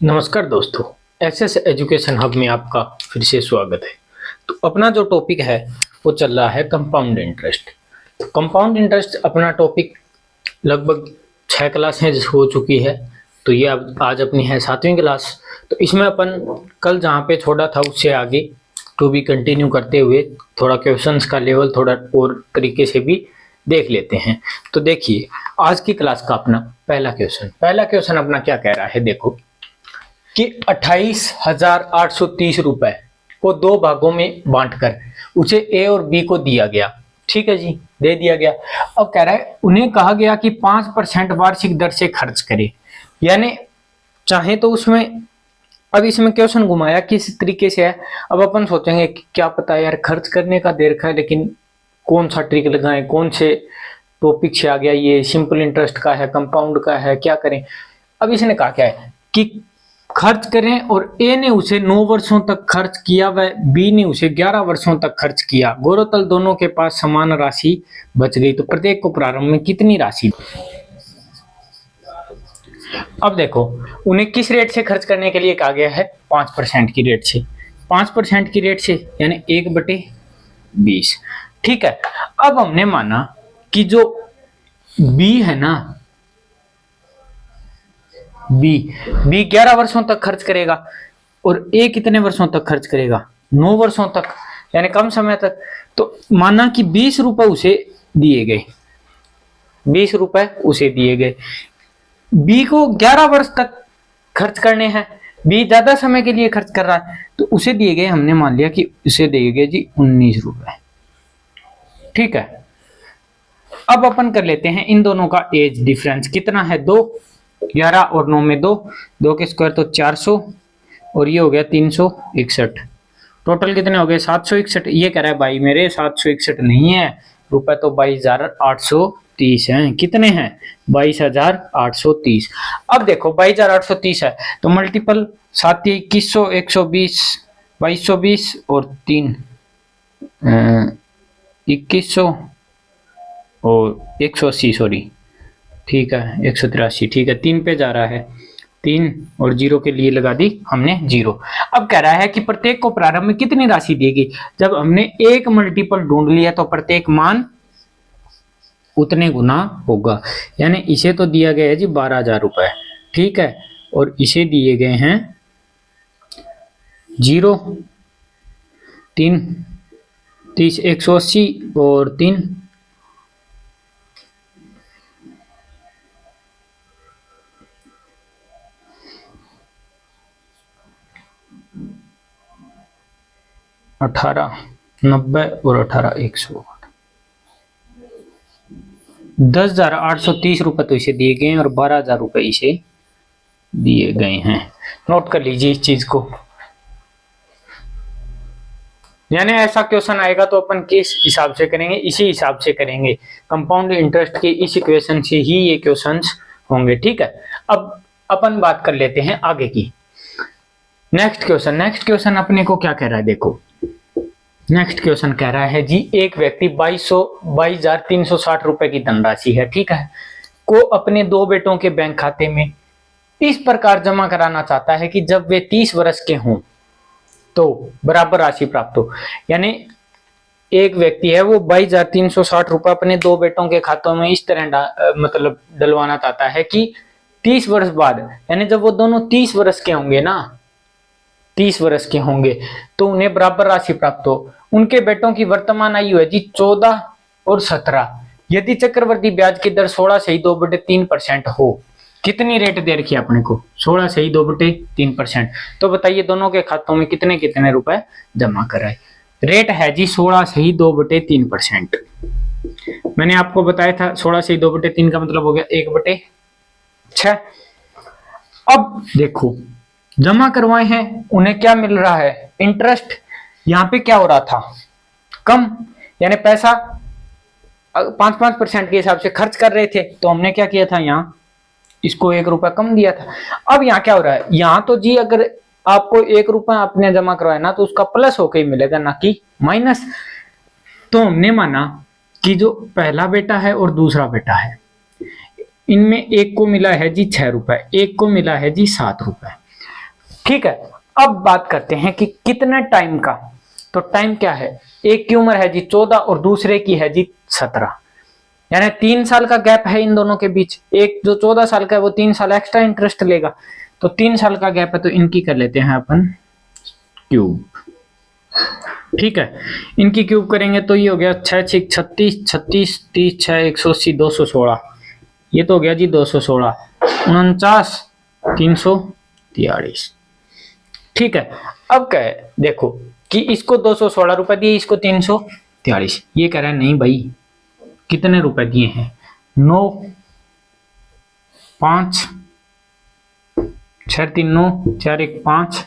नमस्कार दोस्तों, SS education hub में आपका फिर से स्वागत है। तो अपना जो टॉपिक है वो चल रहा है कंपाउंड इंटरेस्ट। तो कंपाउंड इंटरेस्ट अपना टॉपिक लगभग 6 क्लासें हो चुकी है। तो ये अब आज अपनी है 7वीं क्लास। तो इसमें अपन कल जहाँ पे छोड़ा था उससे आगे टू बी कंटिन्यू करते हुए थोड़ा क्वेश्चंस का लेवल थोड़ा और तरीके से भी देख लेते हैं। तो देखिए आज की क्लास का अपना पहला क्वेश्चन अपना क्या कह रहा है। देखो कि 28,830 रुपए को दो भागों में बांटकर उसे ए और बी को दिया गया। ठीक है जी, दे दिया गया। अब कह रहा है उन्हें कहा गया कि 5% वार्षिक दर से खर्च करे। यानी चाहे तो उसमें अब इसमें क्वेश्चन घुमाया किस तरीके से है। अब अपन सोचेंगे कि क्या पता यार खर्च करने का दे रखा है, लेकिन कौन सा ट्रिक लगाएं, कौन से टॉपिक से आ गया, ये सिंपल इंटरेस्ट का है, कंपाउंड का है, क्या करें। अब इसने कहा क्या है कि खर्च करें और ए ने उसे 9 वर्षों तक खर्च किया व बी ने उसे 11 वर्षों तक खर्च किया। गौरतल दोनों के पास समान राशि बच गई, तो प्रत्येक को प्रारंभ में कितनी राशि। अब देखो उन्हें किस रेट से खर्च करने के लिए कहा गया है, 5% की रेट से। 5% की रेट से यानी 1/20। ठीक है। अब हमने माना कि जो बी है ना, बी 11 वर्षों तक खर्च करेगा और ए कितने वर्षों तक खर्च करेगा, 9 वर्षों तक, यानी कम समय तक। तो माना कि 20 रुपए उसे दिए गए, 20 रुपए उसे दिए गए। बी को 11 वर्ष तक खर्च करने हैं, बी ज्यादा समय के लिए खर्च कर रहा है, तो उसे दिए गए, हमने मान लिया कि उसे दिए गए जी 19 रुपए। ठीक है। अब अपन कर लेते हैं इन दोनों का एज डिफरेंस कितना है, 2। 11 और 9 में 2, 2 के स्क्वायर तो 400 और ये हो गया 361। टोटल कितने हो गए, 761। ये कह रहा है भाई मेरे 761 नहीं है रुपए, तो 22,830 हैं। कितने हैं, 22,830। अब देखो 22,830 है तो मल्टीपल 7 2100, 120, 2220 और 3 2100 और 180, सॉरी ठीक है 183। ठीक है, 3 पे जा रहा है, 3 और 0 के लिए लगा दी हमने 0। अब कह रहा है कि प्रत्येक को प्रारंभ में कितनी राशि देगी। जब हमने एक मल्टीपल ढूंढ लिया तो प्रत्येक मान उतने गुना होगा। यानी इसे तो दिया गया है जी 12,000 रुपए। ठीक है, और इसे दिए गए हैं 0, 3 30, 180 और 3 18, 90 और 18 100, 10,830 रुपए तो इसे दिए गए हैं और 12,000 रुपए इसे दिए गए हैं। नोट कर लीजिए इस चीज को। यानी ऐसा क्वेश्चन आएगा तो अपन किस हिसाब से करेंगे, इसी हिसाब से करेंगे। कंपाउंड इंटरेस्ट के इस इक्वेशन से ही ये क्वेश्चंस होंगे। ठीक है। अब अपन बात कर लेते हैं आगे की। नेक्स्ट क्वेश्चन अपने को क्या कह रहा है, देखो नेक्स्ट क्वेश्चन कह रहा है जी एक व्यक्ति 22,360 रुपए की धनराशि है, ठीक है, को अपने 2 बेटों के बैंक खाते में इस प्रकार जमा कराना चाहता है कि जब वे 30 वर्ष के हों तो बराबर राशि प्राप्त हो। यानी एक व्यक्ति है वो 22,360 रुपए अपने 2 बेटों के खातों में इस तरह मतलब डलवाना चाहता है कि 30 वर्ष बाद, यानी जब वो दोनों 30 वर्ष के होंगे ना, 30 वर्ष के होंगे तो उन्हें बराबर राशि प्राप्त हो। उनके बेटों की वर्तमान आयु है जी 14 और 17। यदि चक्रवर्ती ब्याज की दर 16 से ही 2/3% हो। कितनी रेट दे रखी है अपने को, 16 से ही 2/3%। तो बताइए दोनों के खातों में कितने कितने रुपए जमा कराए। रेट है जी 16 से ही 2/3%। मैंने आपको बताया था 16 से ही 2/3 का मतलब हो गया 1/6। अब देखो जमा करवाए हैं, उन्हें क्या मिल रहा है, इंटरेस्ट। यहाँ पे क्या हो रहा था, कम, यानी पैसा 5% के हिसाब से खर्च कर रहे थे, तो हमने क्या किया था, यहाँ इसको 1 रुपया कम दिया था। अब यहाँ क्या हो रहा है, यहाँ तो जी अगर आपको 1 रुपया आपने जमा करवाया ना तो उसका प्लस होकर ही मिलेगा, ना कि माइनस। तो हमने माना कि जो पहला बेटा है और दूसरा बेटा है, इनमें एक को मिला है जी 6 रुपए, एक को मिला है जी 7 रुपए। ठीक है, अब बात करते हैं कि कितने टाइम का। तो टाइम क्या है, एक की उम्र है जी 14 और दूसरे की है जी 17, यानी 3 साल का गैप है इन दोनों के बीच। एक जो 14 साल का है वो 3 साल एक्स्ट्रा इंटरेस्ट लेगा, तो 3 साल का गैप है, तो इनकी कर लेते हैं अपन क्यूब। ठीक है, इनकी क्यूब करेंगे तो ये हो गया 6 6 36 36 30 6 180 216, ये तो हो गया जी 216 49 343। ठीक है, अब क्या है देखो कि इसको 216 रुपए दिए, इसको 343, ये कह रहा है नहीं भाई कितने रुपए दिए हैं, 9 5 6 3 9 4 1 5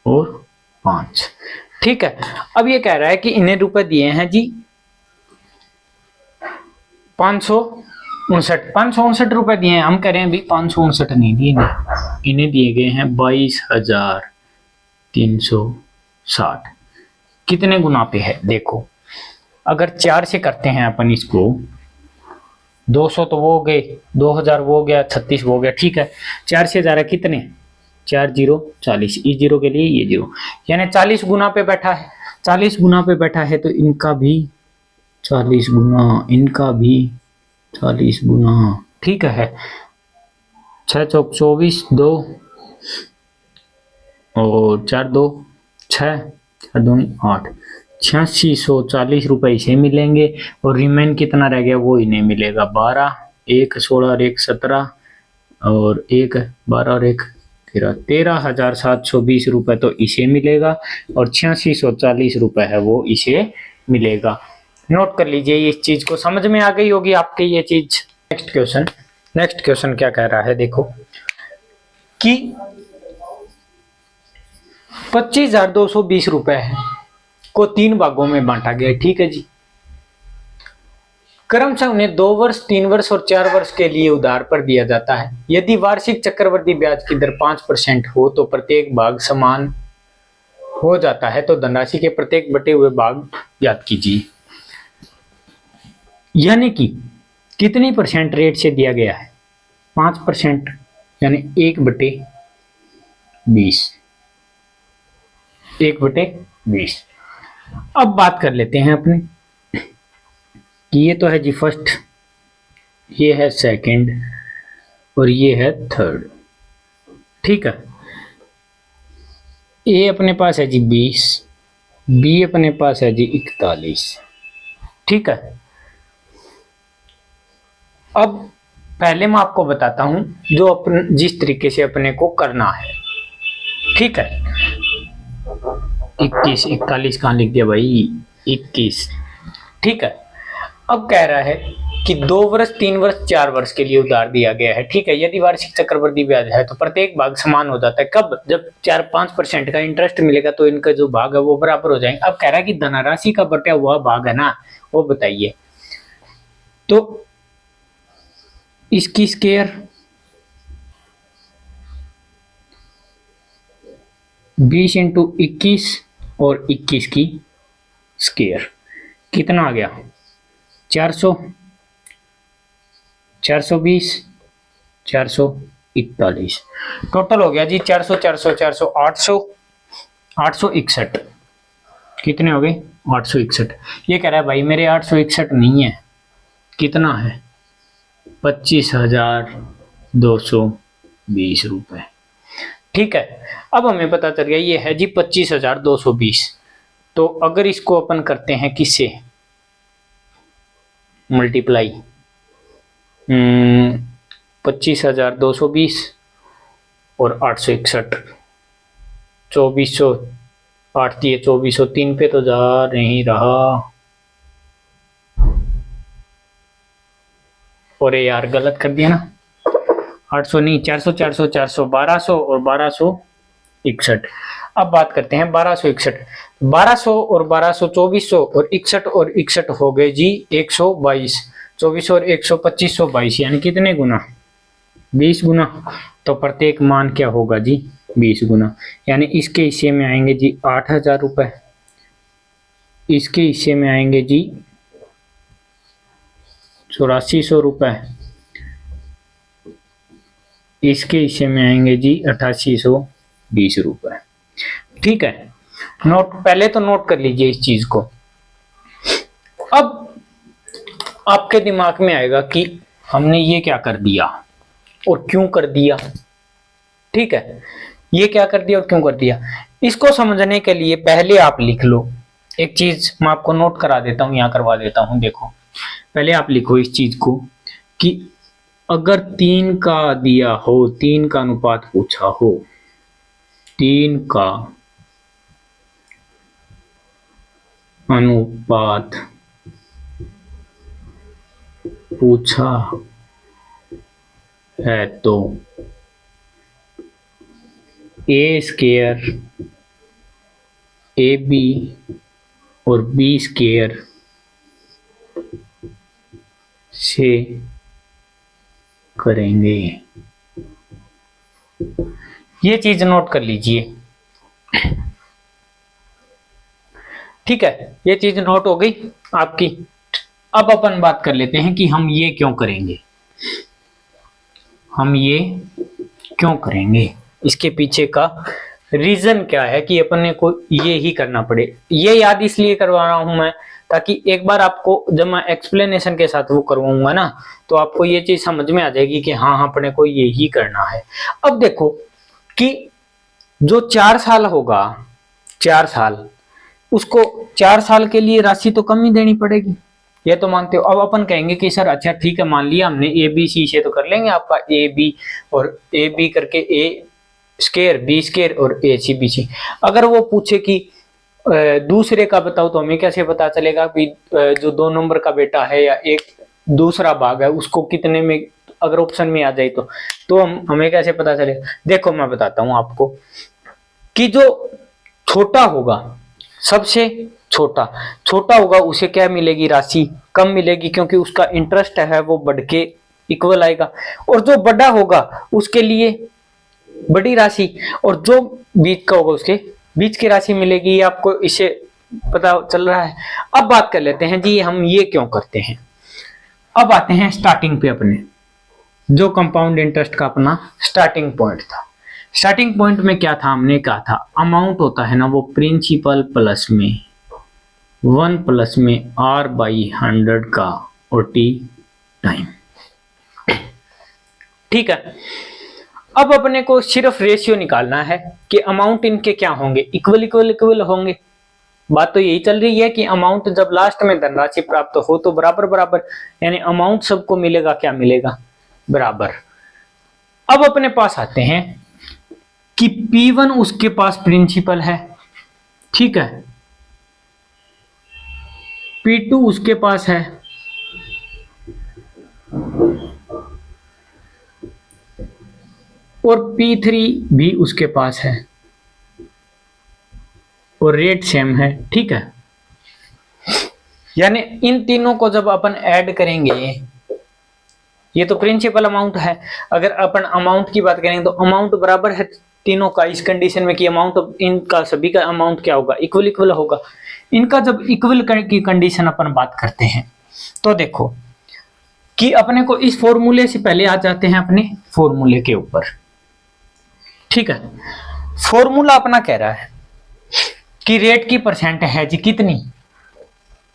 और 5। ठीक है, अब ये कह रहा है कि इन्हें रुपए दिए हैं जी 559 रुपए दिए हैं। हम कह रहे हैं भाई 559 नहीं दिए, इन्हें दिए गए हैं 22,360। कितने गुना पे है देखो, अगर 4 से करते हैं अपन इसको, 200 तो वो हो गए, 2000 वो हो गया, 36 वो हो गया। ठीक है, 4 से जा रहा है कितने, 4 0 40, इस जीरो के लिए ये जीरो, यानी 40 गुना पे बैठा है। 40 गुना पे बैठा है तो इनका भी 40 गुना, इनका भी 40 गुना। ठीक है, 6 चौक 24 2 और 4 2 6 4 2 8, 8640 रुपए इसे मिलेंगे और रिमेन कितना रह गया वो इन्हें मिलेगा 12, 1 16 और 1 17 और 1 12 और 1 13,720 रुपए तो इसे मिलेगा और 8640 रुपए है वो इसे मिलेगा। नोट कर लीजिए, इस चीज को समझ में आ गई होगी आपके ये चीज। नेक्स्ट क्वेश्चन क्या कह रहा है देखो कि 25,220 रुपए है को 3 भागों में बांटा गया। ठीक है जी, क्रमशः उन्हें 2 वर्ष 3 वर्ष और 4 वर्ष के लिए उधार पर दिया जाता है। यदि वार्षिक चक्रवृद्धि ब्याज की दर 5% हो तो प्रत्येक भाग समान हो जाता है, तो धनराशि के प्रत्येक बटे हुए भाग ज्ञात कीजिए। यानी कि कितनी परसेंट रेट से दिया गया है, 5%, यानी 1/20, 1/20। अब बात कर लेते हैं अपने कि ये तो है जी फर्स्ट, ये है सेकंड और ये है थर्ड। ठीक है, ए अपने पास है जी 20, बी अपने पास है जी 41। ठीक है, अब पहले मैं आपको बताता हूं जो अपन जिस तरीके से अपने को करना है। ठीक है, 21 41 कहाँ लिख दिया भाई, 21। ठीक है, अब कह रहा है कि 2 वर्ष 3 वर्ष 4 वर्ष के लिए उधार दिया गया है। ठीक है, यदि वार्षिक चक्रवृद्धि ब्याज है तो प्रत्येक भाग समान हो जाता है। कब, जब 4-5% का इंटरेस्ट मिलेगा तो इनका जो भाग है वो बराबर हो जाएंगे। अब कह रहा है कि धनराशि का बटा हुआ भाग है ना, वो बताइए। तो इसकी स्केयर 20 × 21 और 21 की स्केयर कितना आ गया, 400, 420, 441। टोटल हो गया जी 400 400 400 800 861। कितने हो गए, 861। ये कह रहा है भाई मेरे 861 नहीं है, कितना है, 25,220 रुपए। ठीक है, अब हमें पता चल गया ये है जी 25,220। तो अगर इसको अपन करते हैं किससे मल्टीप्लाई, 25,220 और 861, 2400, 8 दिए 2403 पे तो जा नहीं रहा। और यार गलत कर दिया ना, 800 नहीं, 400 400 400 1200 और 1261। अब बात करते हैं 1261, 1200 और 1200 2400 और 61 और 61 हो गए जी 122, 24 और 100 2522, यानी कितने गुना, 20 गुना। तो प्रत्येक मान क्या होगा जी, 20 गुना, यानी इसके हिस्से में आएंगे जी 8,000 रुपए, इसके हिस्से में आएंगे जी 8400 रुपए, इसके हिस्से में आएंगे जी 8800 ₹20। ठीक है, नोट पहले तो नोट कर लीजिए इस चीज को। अब आपके दिमाग में आएगा कि हमने ये क्या कर दिया और क्यों कर दिया। ठीक है, ये क्या कर दिया और क्यों कर दिया, इसको समझने के लिए पहले आप लिख लो एक चीज, मैं आपको नोट करा देता हूं, यहां करवा देता हूं। देखो पहले आप लिखो इस चीज को कि अगर 3 का दिया हो, 3 का अनुपात पूछा हो, 3 का अनुपात पूछा है तो A² AB और B² से करेंगे। ये चीज नोट कर लीजिए। ठीक है, ये चीज नोट हो गई आपकी। अब अपन बात कर लेते हैं कि हम ये क्यों करेंगे, हम ये क्यों करेंगे, इसके पीछे का रीजन क्या है कि अपने को ये ही करना पड़े। ये याद इसलिए करवा रहा हूं मैं ताकि एक बार आपको जब मैं एक्सप्लेनेशन के साथ वो करवाऊंगा ना, तो आपको ये चीज समझ में आ जाएगी कि हाँ अपने को ये ही करना है। अब देखो कि जो 4 साल होगा, 4 साल, उसको 4 साल के लिए राशि तो कम ही देनी पड़ेगी, ये तो मानते हो। अब अपन कहेंगे कि सर अच्छा ठीक है, मान लिया हमने ABC से तो कर लेंगे आपका AB और AB करके A² B² और AC/BC। अगर वो पूछे कि दूसरे का बताओ तो हमें कैसे पता चलेगा कि जो 2 नंबर का बेटा है या एक दूसरा भाग है उसको कितने में, अगर ऑप्शन में आ जाए तो हमें कैसे पता चलेगा। देखो मैं बताता हूं आपको कि जो छोटा होगा, सबसे छोटा होगा, उसे क्या मिलेगी, राशि कम मिलेगी, क्योंकि उसका इंटरेस्ट है वो बढ़ के इक्वल आएगा। और जो बड़ा होगा उसके लिए बड़ी राशि, और जो बीच का होगा उसके बीच की राशि मिलेगी। आपको इसे पता चल रहा है। अब बात कर लेते हैं जी हम ये क्यों करते हैं। अब आते हैं स्टार्टिंग पे, अपने जो कंपाउंड इंटरेस्ट का अपना स्टार्टिंग पॉइंट था। स्टार्टिंग पॉइंट में क्या था, हमने कहा था अमाउंट होता है ना वो प्रिंसिपल प्लस में 1 प्लस में R/100 का और T टाइम। ठीक है, अब अपने को सिर्फ रेशियो निकालना है कि अमाउंट इनके क्या होंगे, इक्वल होंगे। बात तो यही चल रही है कि अमाउंट जब लास्ट में धनराशि प्राप्त हो तो बराबर, यानी अमाउंट सबको मिलेगा, क्या मिलेगा, बराबर। अब अपने पास आते हैं कि P1 उसके पास प्रिंसिपल है, ठीक है, P2 उसके पास है, और P3 भी उसके पास है, और रेट सेम है। ठीक है, यानी इन तीनों को जब अपन ऐड करेंगे, ये तो प्रिंसिपल अमाउंट है। अगर अपन अमाउंट की बात करेंगे तो अमाउंट बराबर है तीनों का, इस कंडीशन में कि अमाउंट इनका सभी का अमाउंट क्या होगा, इक्वल होगा। इनका जब इक्वल की कंडीशन अपन बात करते हैं तो देखो कि अपने को इस फॉर्मूले से पहले आ जाते हैं अपने फॉर्मूले के ऊपर। ठीक है, फॉर्मूला अपना कह रहा है कि रेट की परसेंट है जी कितनी,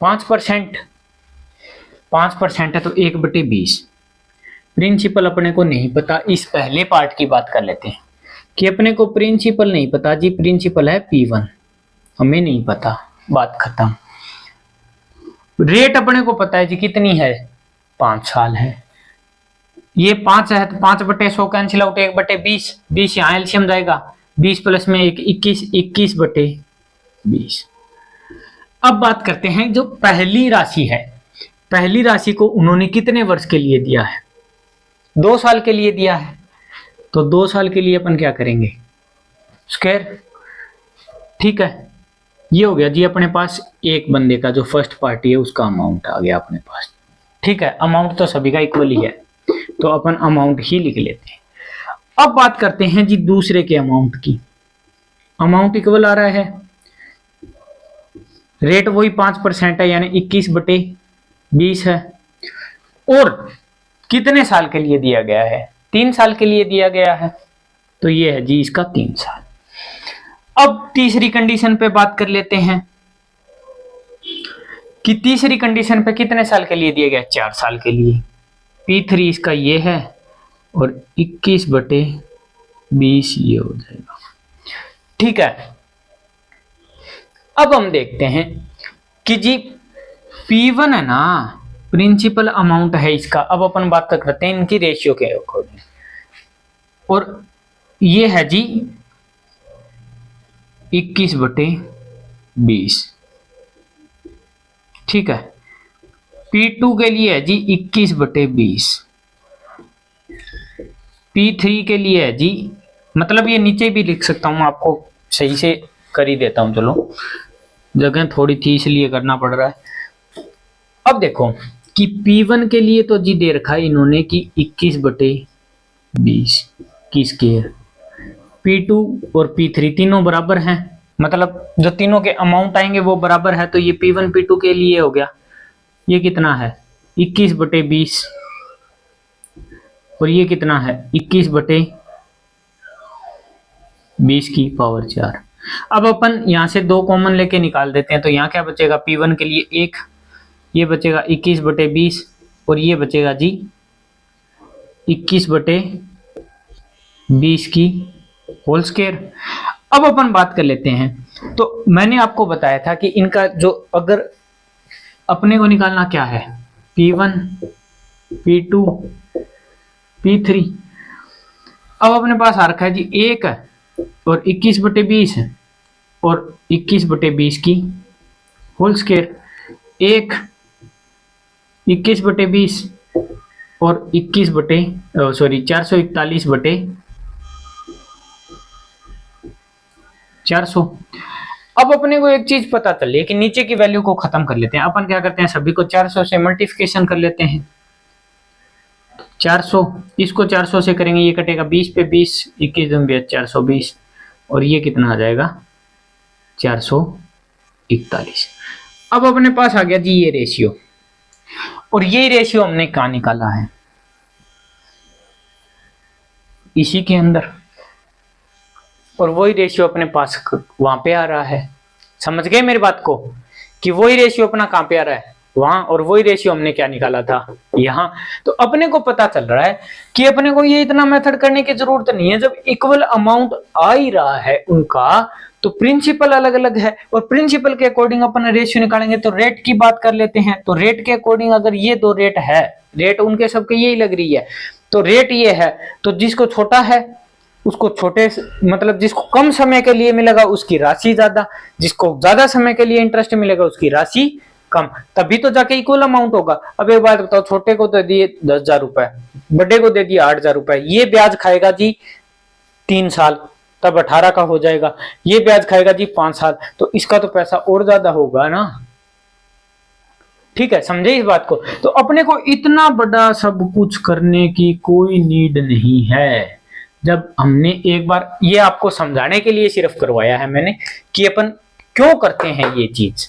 5%। 5% है तो 1/20। प्रिंसिपल अपने को नहीं पता, इस पहले पार्ट की बात कर लेते हैं कि अपने को प्रिंसिपल नहीं पता जी, प्रिंसिपल है P1, हमें नहीं पता, बात खत्म। रेट अपने को पता है जी कितनी है, 5 साल है। ये 5 है तो 5/100 कैंसिल आउट, 1/20, 20 यहाँ एलसीएम जाएगा, 20 प्लस में 1 21, 21/20। अब बात करते हैं जो पहली राशि है, पहली राशि को उन्होंने कितने वर्ष के लिए दिया है, 2 साल के लिए दिया है। तो 2 साल के लिए अपन क्या करेंगे, स्क्वायर। ठीक है, ये हो गया जी अपने पास एक बंदे का जो फर्स्ट पार्टी है उसका अमाउंट आ गया अपने पास। ठीक है, अमाउंट तो सभी का इक्वल ही है तो अपन अमाउंट ही लिख लेते हैं। अब बात करते हैं जी दूसरे के अमाउंट की। अमाउंट इक्वल आ रहा है, रेट वही 5% है यानी 21/20 है, और कितने साल के लिए दिया गया है, 3 साल के लिए दिया गया है, तो ये है जी इसका 3 साल। अब तीसरी कंडीशन पे बात कर लेते हैं कि तीसरी कंडीशन पे कितने साल के लिए दिया गया, 4 साल के लिए। P3 इसका ये है और 21/20 ये हो जाएगा। ठीक है, अब हम देखते हैं कि जी P1 है ना, प्रिंसिपल अमाउंट है इसका। अब अपन बात करते हैं इनकी रेशियो के अकॉर्डिंग, और ये है जी 21/20। ठीक है, P2 के लिए है जी 21/20, P3 के लिए है जी, मतलब ये नीचे भी लिख सकता हूं, आपको सही से कर ही देता हूं, चलो जगह थोड़ी थी इसलिए करना पड़ रहा है। अब देखो कि P1 के लिए तो जी दे रखा है इन्होंने कि 21/20 की स्केयर, P2 और P3 तीनों बराबर हैं, मतलब जो तीनों के अमाउंट आएंगे वो बराबर है, तो ये P1 P2 के लिए हो गया। ये कितना है 21/20 और ये कितना है 21/20 की पावर 4। अब अपन यहां से 2 कॉमन लेके निकाल देते हैं, तो यहाँ क्या बचेगा, P1 के लिए 1, ये बचेगा 21/20 और ये बचेगा जी 21/20 की होल स्क्वायर। अब अपन बात कर लेते हैं, तो मैंने आपको बताया था कि इनका जो अगर अपने को निकालना क्या है, P1 P2 P3। अब अपने पास आ रखा है जी 1 और 21/20 और 21/20 की होल स्क्वायर, 1 21/20 और 441/400। अब अपने को एक चीज पता चली है कि नीचे की वैल्यू को खत्म कर लेते हैं। अपन क्या करते हैं, सभी को 400 से मल्टीप्लिकेशन कर लेते हैं। 400 इसको 400 से करेंगे, ये कटेगा 20 पे 20, 21 दूनी 420 और ये कितना आ जाएगा 441। अब अपने पास आ गया जी ये रेशियो, और ये रेशियो हमने कहाँ निकाला है, इसी के अंदर, और वही रेशियो अपने पास वहां पे आ रहा है। समझ गए मेरी बात को कि वही रेशियो अपना कहां पे आ रहा है, वहां, और वही रेशियो हमने क्या निकाला था यहां। तो अपने को पता चल रहा है कि अपने को ये इतना मेथड करने की जरूरत नहीं है। जब इक्वल अमाउंट आ ही रहा है उनका, तो प्रिंसिपल अलग अलग है, और प्रिंसिपल के अकॉर्डिंग अपन रेशियो निकालेंगे। तो रेट की बात कर लेते हैं, तो रेट के अकॉर्डिंग अगर ये 2 रेट है, रेट उनके सबके यही लग रही है, तो रेट ये है, तो जिसको छोटा है उसको छोटे, मतलब जिसको कम समय के लिए मिलेगा उसकी राशि ज्यादा, जिसको ज्यादा समय के लिए इंटरेस्ट मिलेगा उसकी राशि कम, तभी तो जाके इक्वल अमाउंट होगा। अब एक बात बताओ, छोटे को तो दिए 10,000 रुपए, बड़े को दे दिए 8,000 रुपए, ये ब्याज खाएगा जी 3 साल, तब 18 का हो जाएगा। ये ब्याज खाएगा जी 5 साल, तो इसका तो पैसा और ज्यादा होगा ना। ठीक है, समझे इस बात को। तो अपने को इतना बड़ा सब कुछ करने की कोई नीड नहीं है। जब हमने एक बार ये आपको समझाने के लिए सिर्फ करवाया है मैंने कि अपन क्यों करते हैं ये चीज,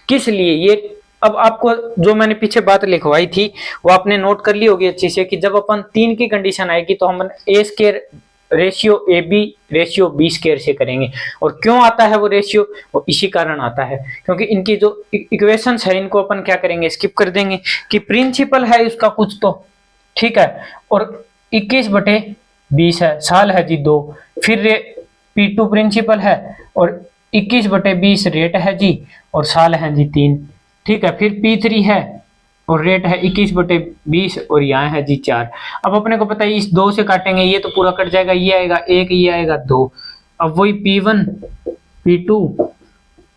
किस लिए ये। अब आपको जो मैंने पीछे बात लिखवाई थी वो आपने नोट कर ली होगी अच्छे से, कि जब अपन 3 की कंडीशन आएगी तो हम A square ratio A B ratio B square से करेंगे। और क्यों आता है वो रेशियो, वो इसी कारण आता है क्योंकि इनकी जो इक्वेशंस है इनको अपन क्या करेंगे, स्किप कर देंगे, कि प्रिंसिपल है उसका कुछ तो, ठीक है, और 21/20 है, साल है जी 2, फिर P2 प्रिंसिपल है और 21/20 रेट है जी, और साल है जी 3, ठीक है, फिर P3 है और रेट है 21/20 और यहाँ है जी 4। अब अपने को पता है इस 2 से काटेंगे ये तो पूरा कट जाएगा, ये आएगा 1, ये आएगा 2, अब वही P1 P2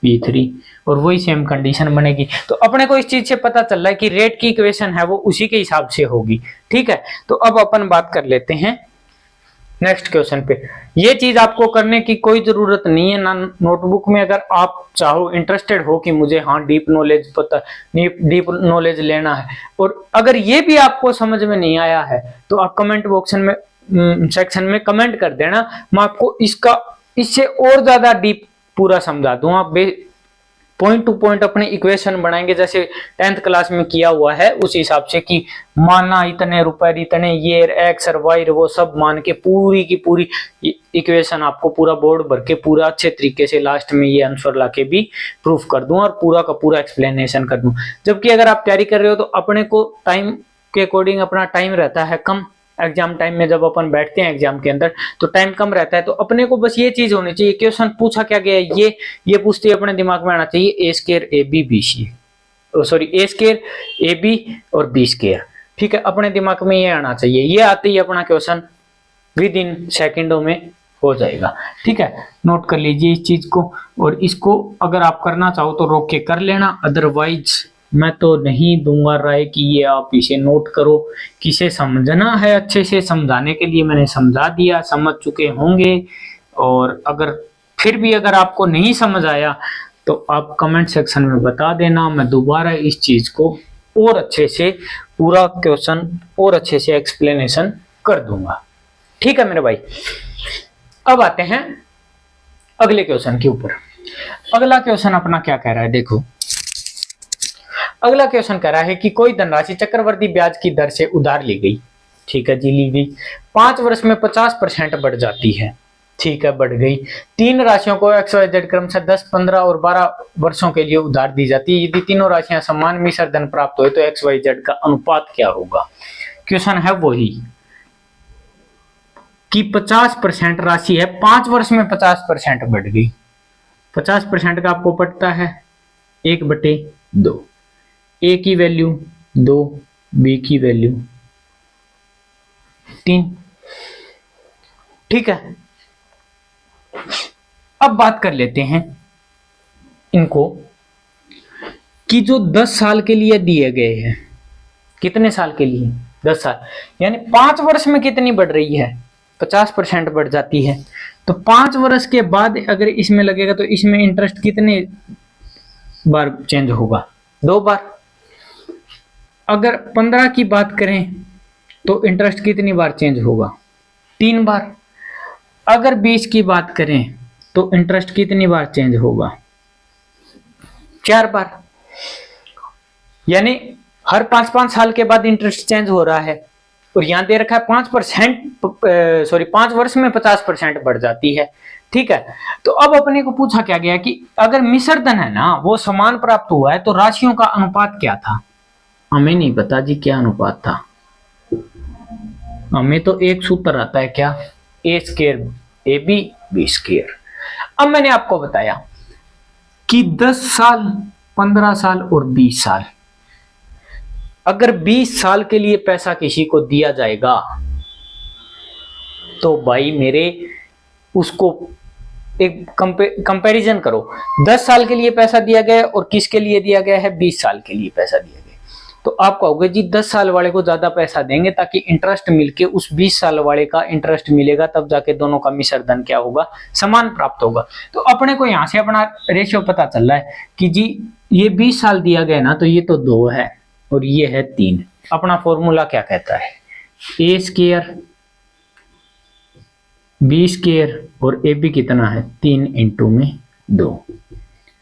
P3 और वही सेम कंडीशन बनेगी। तो अपने को इस चीज से पता चल रहा है कि रेट की इक्वेशन है वो उसी के हिसाब से होगी। ठीक है, तो अब अपन बात कर लेते हैं नेक्स्ट क्वेश्चन पे। ये चीज आपको करने की कोई जरूरत नहीं है ना नोटबुक में, अगर आप चाहो इंटरेस्टेड हो कि मुझे हाँ डीप नॉलेज पता, डीप नॉलेज लेना है, और अगर ये भी आपको समझ में नहीं आया है तो आप कमेंट बॉक्स में सेक्शन में कमेंट कर देना, मैं आपको इसका इससे और ज्यादा डीप पूरा समझा दूंगा। पॉइंट टू पॉइंट अपने इक्वेशन बनाएंगे, जैसे 10th क्लास में किया हुआ है उस हिसाब से कि माना इतने रुपए, इतने ये एक्स और वाई वो सब मान के पूरी की पूरी इक्वेशन आपको पूरा बोर्ड भर के पूरा अच्छे तरीके से लास्ट में ये आंसर लाके भी प्रूफ कर दूं और पूरा का पूरा एक्सप्लेनेशन कर दूं। जबकि अगर आप तैयारी कर रहे हो तो अपने को टाइम के अकॉर्डिंग अपना टाइम रहता है कम, एग्जाम टाइम में जब अपन बैठते हैं एग्जाम के अंदर तो टाइम कम रहता है, तो अपने को बस ये चीज होनी चाहिए, क्वेश्चन पूछा क्या गया है ये पूछते अपने दिमाग में आना चाहिए a square AB BC, sorry a square AB और B स्क्वायर। ठीक है, अपने दिमाग में ये आना चाहिए, ये आते ही अपना क्वेश्चन विद इन सेकेंडों में हो जाएगा। ठीक है, नोट कर लीजिए इस चीज को, और इसको अगर आप करना चाहो तो रोक के कर लेना, अदरवाइज मैं तो नहीं दूंगा राय कि ये आप इसे नोट करो। किसे समझना है अच्छे से समझाने के लिए मैंने समझा दिया, समझ चुके होंगे। और अगर फिर भी अगर आपको नहीं समझ आया तो आप कमेंट सेक्शन में बता देना, मैं दोबारा इस चीज को और अच्छे से पूरा क्वेश्चन और अच्छे से एक्सप्लेनेशन कर दूंगा। ठीक है मेरे भाई, अब आते हैं अगले क्वेश्चन के ऊपर। अगला क्वेश्चन अपना क्या कह रहा है, देखो अगला क्वेश्चन कह रहा है कि कोई धनराशि चक्रवृद्धि ब्याज की दर से उधार ली गई। ठीक है जी, ली गई, 5 वर्ष में 50% बढ़ जाती है। ठीक है, बढ़ गई। 3 राशियों को XYZ क्रम से 10, 15 और 12 वर्षों के लिए उधार दी जाती है। यदि तीनों राशियां समान मिश्र धन प्राप्त हुए तो XYZ का अनुपात क्या होगा। क्वेश्चन है वही कि 50% राशि है, 5 वर्ष में 50% बढ़ गई। 50% का आपको पड़ता है 1/2, A की वैल्यू 2, B की वैल्यू 3। ठीक है, अब बात कर लेते हैं इनको कि जो 10 साल के लिए दिए गए हैं, कितने साल के लिए, 10 साल, यानी 5 वर्ष में कितनी बढ़ रही है, 50% बढ़ जाती है। तो 5 वर्ष के बाद अगर इसमें लगेगा तो इसमें इंटरेस्ट कितने बार चेंज होगा, 2 बार। अगर 15 की बात करें तो इंटरेस्ट कितनी बार चेंज होगा, 3 बार। अगर 20 की बात करें तो इंटरेस्ट कितनी बार चेंज होगा, 4 बार। यानी हर 5-5 साल के बाद इंटरेस्ट चेंज हो रहा है। और यहां दे रखा है 5 वर्ष में 50% बढ़ जाती है। ठीक है, तो अब अपने को पूछा क्या गया कि अगर मिश्र धन है ना वो समान प्राप्त हुआ है तो राशियों का अनुपात क्या था। हमें नहीं पता जी क्या अनुपात था, हमें तो एक सूत्र आता है क्या, A square AB B square. अब मैंने आपको बताया कि 10 साल, 15 साल और 20 साल, अगर 20 साल के लिए पैसा किसी को दिया जाएगा तो भाई मेरे उसको एक कंपैरिजन करो, 10 साल के लिए पैसा दिया गया और किसके लिए दिया गया है, 20 साल के लिए पैसा दिया गया। तो आप कहोगे जी 10 साल वाले को ज्यादा पैसा देंगे ताकि इंटरेस्ट मिलके उस 20 साल वाले का इंटरेस्ट मिलेगा, तब जाके दोनों का मिश्र धन क्या होगा, समान प्राप्त होगा। तो अपने को यहाँ से अपना रेशियो पता चल रहा है कि जी ये 20 साल दिया गया ना तो ये तो 2 है और ये है 3। अपना फॉर्मूला क्या कहता है, A स्क्वायर B स्क्वायर और AB कितना है, 3 × में 2,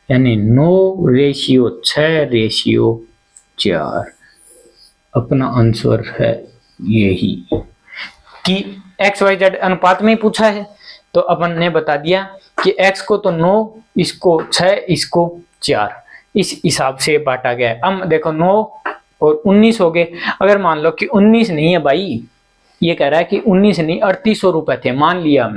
यानी 9:6:4। अपना आंसर है यही कि XYZ अनुपात में ही पूछा है तो अपन ने बता दिया कि X को तो 9, इसको 6, इसको 4, इस हिसाब से बांटा गया है। अब देखो 9 और 19 हो गए। अगर मान लो कि 19 नहीं है भाई, ये कह रहा है कि 19 नहीं 3800 रुपए थे, मान लिया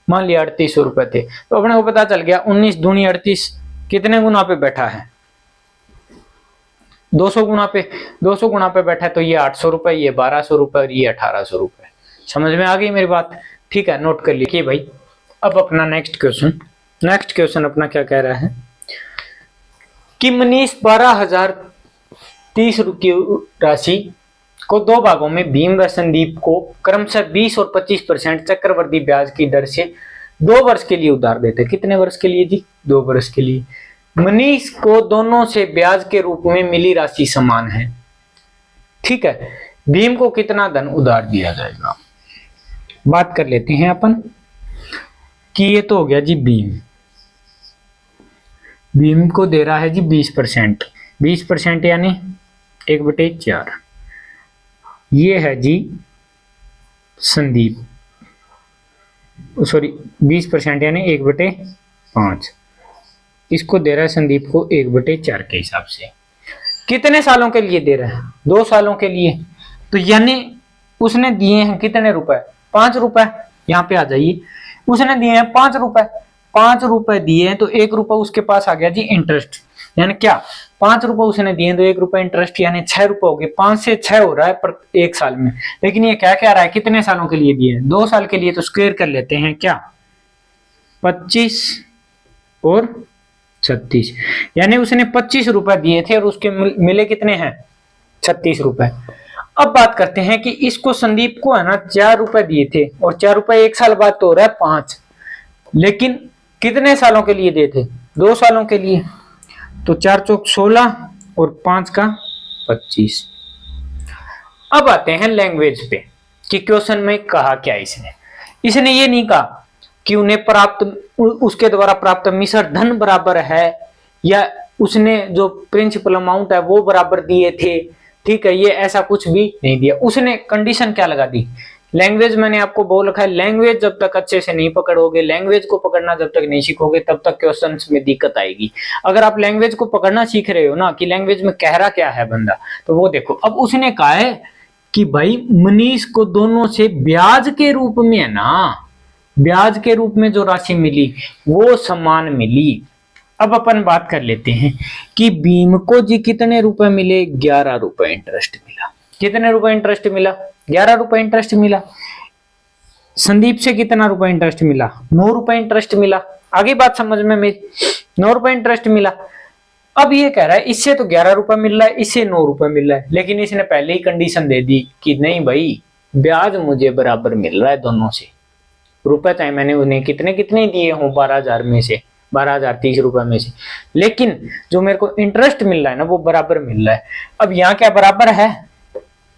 3800 रुपए थे, तो अपने को पता चल गया 19 दूनी 38 कितने गुना पे बैठा है, 200 गुना पे बैठा है। तो ये 800 रुपए, ये 1200 रुपए और ये 1800 रुपए। समझ में आ गई मेरी बात। ठीक है, नोट कर लीजिए भाई। अब अपना नेक्स्ट क्वेश्चन अपना क्या कह रहा है कि मनीष 12,030 की राशि को 2 भागों में भीम व संदीप को क्रमशः 20 और 25% चक्रवृद्धि ब्याज की दर से 2 वर्ष के लिए उधार देते। कितने वर्ष के लिए जी, 2 वर्ष के लिए। मनीष को दोनों से ब्याज के रूप में मिली राशि समान है। ठीक है, भीम को कितना धन उधार दिया जाएगा, बात कर लेते हैं अपन कि ये तो हो गया जी भीम। भीम को दे रहा है जी 20%, 20% यानी 1/4। ये है जी संदीप, सॉरी 20% यानी 1/5। इसको दे रहा है संदीप को 1/4 के हिसाब से। कितने सालों के लिए दे रहा है? 2 सालों के लिए। तो यानी उसने दिए हैं कितने रुपए? 5 रुपए। यहाँ पे आ जाइए, उसने दिए हैं 5 रुपए, 5 रुपए दिए हैं तो 1 रुपए उसके पास आ गया जी इंटरेस्ट। यानी क्या, 5 रुपए उसने दिए तो 1 रुपए इंटरेस्ट, यानी 6 रुपए हो गए। 5 से 6 हो रहा है पर 1 साल में। लेकिन ये क्या कह रहा है, कितने सालों के लिए दिए? 2 साल के लिए। तो स्क्वायर कर लेते हैं क्या, 25 और 36, यानी उसने 25 रुपए दिए थे और उसके मिले कितने हैं? 36 रुपए। अब बात करते हैं कि इसको संदीप को है ना 4 रुपए दिए थे और 4 रुपए 1 साल बाद तो हो रहा है 5, लेकिन कितने सालों के लिए दिए थे? 2 सालों के लिए। तो 4 चौक 16 और 5 का 25। अब आते हैं लैंग्वेज पे कि क्वेश्चन में कहा क्या इसने। इसने ये नहीं कहा कि उन्हें प्राप्त, उसके द्वारा प्राप्त मिश्र धन बराबर है या उसने जो प्रिंसिपल अमाउंट है वो बराबर दिए थे, ठीक है, ये ऐसा कुछ भी नहीं दिया। उसने कंडीशन क्या लगा दी? लैंग्वेज मैंने आपको बोल रखा है, लैंग्वेज जब तक अच्छे से नहीं पकड़ोगे, लैंग्वेज को पकड़ना जब तक नहीं सीखोगे तब तक क्वेश्चंस में दिक्कत आएगी। अगर आप लैंग्वेज को पकड़ना सीख रहे हो ना कि लैंग्वेज में कह रहा क्या है बंदा, तो वो देखो। अब उसने कहा है कि भाई मनीष को दोनों से ब्याज के रूप में है ना, ब्याज के रूप में जो राशि मिली वो समान मिली। अब अपन बात कर लेते हैं कि भीम को जी कितने रुपए मिले? 11 रुपए इंटरेस्ट मिला। कितने रुपए इंटरेस्ट मिला? 11 रुपए इंटरेस्ट मिला। संदीप से कितना रुपए इंटरेस्ट मिला? 9 रुपए इंटरेस्ट मिला। आगे बात समझ में 9 रुपए इंटरेस्ट मिला। अब ये कह रहा है इससे तो 11 रुपए मिल रहा है, इससे 9 रुपए मिल रहा है, लेकिन इसने पहले ही कंडीशन दे दी कि नहीं भाई ब्याज मुझे बराबर मिल रहा है दोनों से। रुपए चाहे मैंने उन्हें कितने कितने दिए हों 12,000 में से, 12,030 रुपए में से, लेकिन जो मेरे को इंटरेस्ट मिल रहा है ना वो बराबर मिल रहा है। अब यहाँ क्या बराबर है?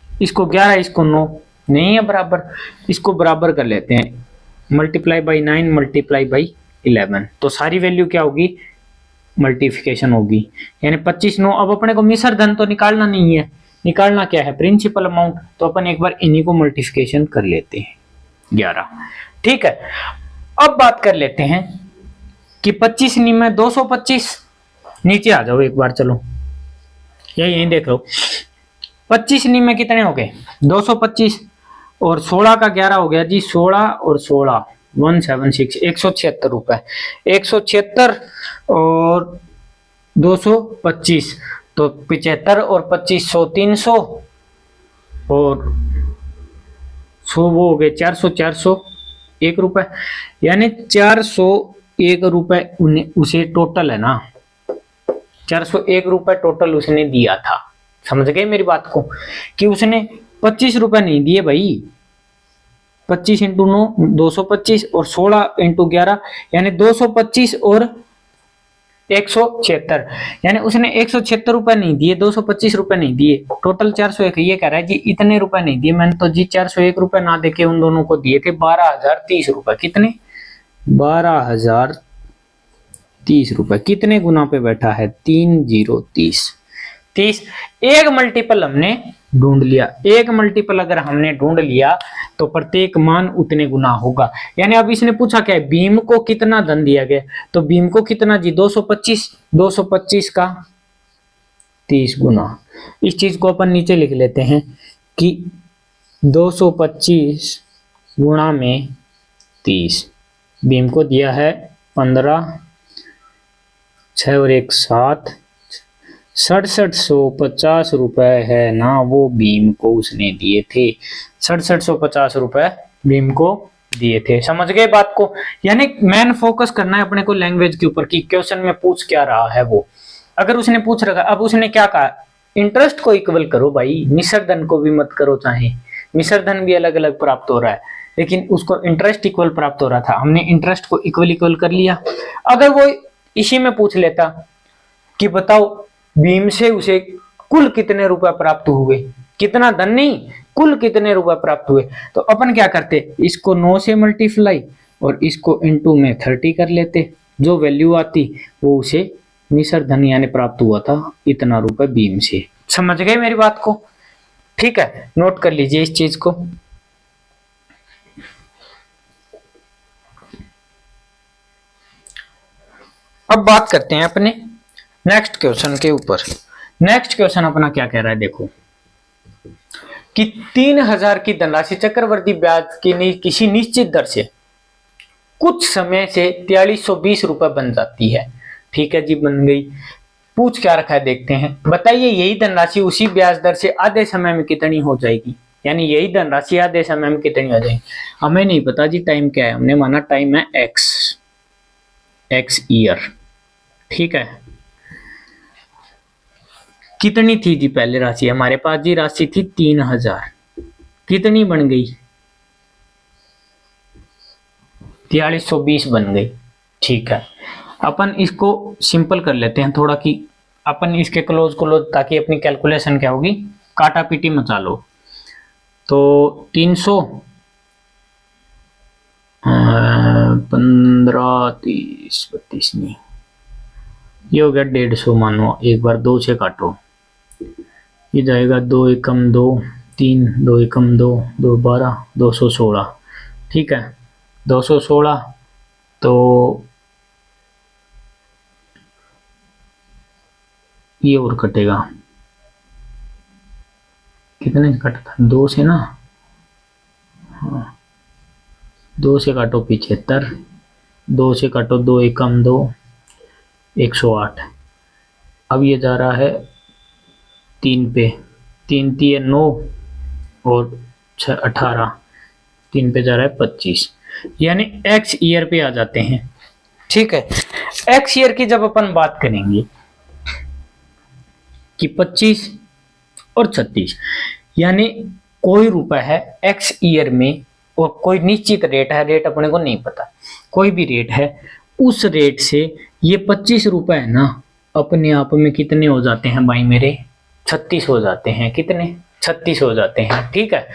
इसको 11 इसको 9 नहीं है बराबर, इसको बराबर कर लेते हैं, मल्टीप्लाई बाई 9 मल्टीप्लाई बाई 11, तो सारी वैल्यू क्या होगी? मल्टीप्लिकेशन होगी, यानी 25 9। अब अपने को मिश्र धन तो निकालना नहीं है, निकालना क्या है? Principal amount. तो अपन एक बार इन्हीं को मल्टीप्लिकेशन कर लेते हैं 11, ठीक है। अब बात कर लेते हैं कि 25 में 225, नीचे आ जाओ एक बार, चलो यही देख लो। 25 में कितने हो गए? 225 और 16 का 11 हो गया जी 16 और 16 176, 176 रुपए। 176 और 225 तो 75 और 25 100 300 और 100 वो हो गए 400, 401 रुपए, यानी 401 रुपए उसे टोटल है ना, 401 रुपए टोटल उसने दिया था। समझ गए मेरी बात को कि उसने 25 रुपए नहीं दिए भाई, 25 इंटू 9 225 और 16 इंटू 11 यानी 225 और 176, यानी उसने 176 रुपए नहीं दिए, 225 रुपए नहीं दिए, टोटल 401। ये कह रहा है जी इतने रुपए नहीं दिए मैंने, तो जी 401 रुपए ना देके उन दोनों को दिए थे 12,030 रुपए। कितने? 12,030 रुपए। कितने गुना पे बैठा है? 3 0 30। एक मल्टीपल हमने ढूंढ लिया, एक मल्टीपल अगर हमने ढूंढ लिया तो प्रत्येक मान उतने गुना होगा। यानी अब इसने पूछा क्या है? भीम को कितना धन दिया गया, तो भीम को कितना जी 225, 225 का 30 गुना। इस चीज को अपन नीचे लिख लेते हैं कि 225 गुणा में 30। भीम को दिया है 15, 6 और 1 7, 6750 रुपए है ना, वो भीम को उसने दिए थे। 6750 रुपए भीम को दिए थे। समझ गए बात को? यानी मेन फोकस करना है अपने को लैंग्वेज के ऊपर कि क्वेश्चन में पूछ क्या रहा है वो। अगर उसने पूछ रखा, अब उसने क्या कहा? इंटरेस्ट को इक्वल करो भाई, मिश्र धन को भी मत करो। चाहे मिश्र धन भी अलग अलग प्राप्त हो रहा है, लेकिन उसको इंटरेस्ट इक्वल प्राप्त हो रहा था, हमने इंटरेस्ट को इक्वल कर लिया। अगर वो इसी में पूछ लेता कि बताओ भीम से उसे कुल कितने रुपए प्राप्त हुए, कितना धन नहीं, कुल कितने रुपए प्राप्त हुए, तो अपन क्या करते? इसको 9 से मल्टीप्लाई और इसको इनटू में 30 कर लेते, जो वैल्यू आती वो उसे मिश्र धन यानी प्राप्त हुआ था इतना रुपए भीम से। समझ गए मेरी बात को? ठीक है, नोट कर लीजिए इस चीज को। अब बात करते हैं अपने नेक्स्ट क्वेश्चन के ऊपर। नेक्स्ट क्वेश्चन अपना क्या कह रहा है, देखो कि 3000 की धनराशि चक्रवर्ती ब्याज की किसी निश्चित दर से कुछ समय से 4320 रुपए बन जाती है। ठीक है जी, बन गई। पूछ क्या रखा है देखते हैं। बताइए यही धनराशि उसी ब्याज दर से आधे समय में कितनी हो जाएगी, यानी यही धनराशि आधे समय में कितनी हो जाएगी। हमें नहीं पता जी टाइम क्या है, हमने माना टाइम है एक्स ईयर। ठीक है, कितनी थी जी पहले राशि हमारे पास जी, राशि थी 3000, कितनी बन गई 4320 बन गई। ठीक है, अपन इसको सिंपल कर लेते हैं थोड़ा कि अपन इसके क्लोज ताकि अपनी कैलकुलेशन क्या होगी, काटा पीटी मचा लो। तो 300 15 30 32 नहीं, ये हो गया 150। मानो एक बार 2 से काटो, ये जाएगा 2 एकम 2 3, 2 एकम 2 2 12 216। ठीक है, 216 तो ये और कटेगा, कितने से कटा था 2 से ना, हाँ 2 से काटो 75, 2 से काटो 2 एकम 2 108। अब ये जा रहा है 3 पे, 3 3 9 और 6 18, 3 पे जा रहा है 25, यानी एक्स ईयर पे आ जाते हैं। ठीक है, एक्स ईयर की जब अपन बात करेंगे कि 25 और 36, यानी कोई रुपए है एक्स ईयर में और कोई निश्चित रेट है, रेट अपने को नहीं पता, कोई भी रेट है, उस रेट से ये 25 रुपए है ना अपने आप में कितने हो जाते हैं भाई मेरे, 36 हो जाते हैं। कितने, 36 हो जाते हैं। ठीक है,